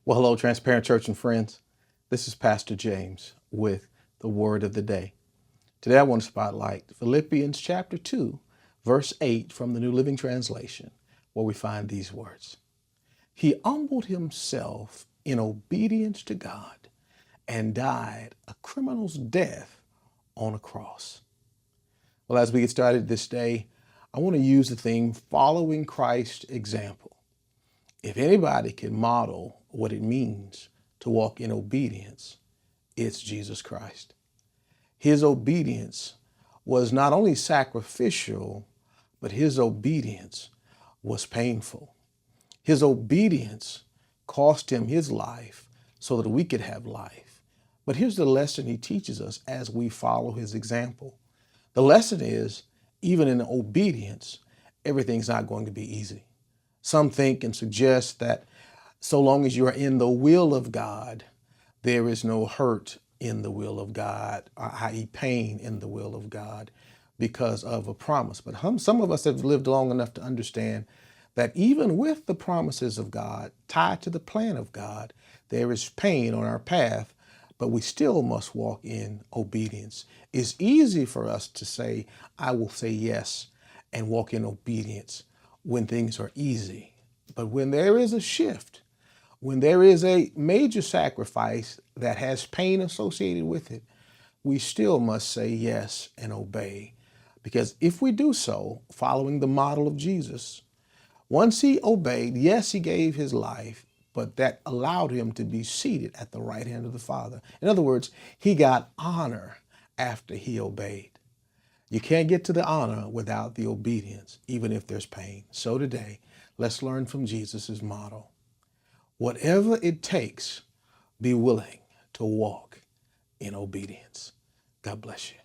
Well, hello, Transparent Church and friends. This is Pastor James with the Word of the Day. Today I want to spotlight Philippians chapter 2, verse 8 from the New Living Translation, where we find these words. He humbled himself in obedience to God and died a criminal's death on a cross. Well, as we get started this day, I want to use the theme following Christ's example. If anybody can model what it means to walk in obedience, it's Jesus Christ. His obedience was not only sacrificial, but his obedience was painful. His obedience cost him his life so that we could have life. But here's the lesson he teaches us as we follow his example. The lesson is, even in obedience, everything's not going to be easy. Some think and suggest that so long as you are in the will of God, there is no hurt in the will of God, i.e. pain in the will of God because of a promise. But some of us have lived long enough to understand that even with the promises of God tied to the plan of God, there is pain on our path, but we still must walk in obedience. It's easy for us to say, I will say yes and walk in obedience when things are easy. But when there is a shift, when there is a major sacrifice that has pain associated with it, we still must say yes and obey. Because if we do so, following the model of Jesus, once he obeyed, yes, he gave his life, but that allowed him to be seated at the right hand of the Father. In other words, he got honor after he obeyed. You can't get to the honor without the obedience, even if there's pain. So today, let's learn from Jesus' model. Whatever it takes, be willing to walk in obedience. God bless you.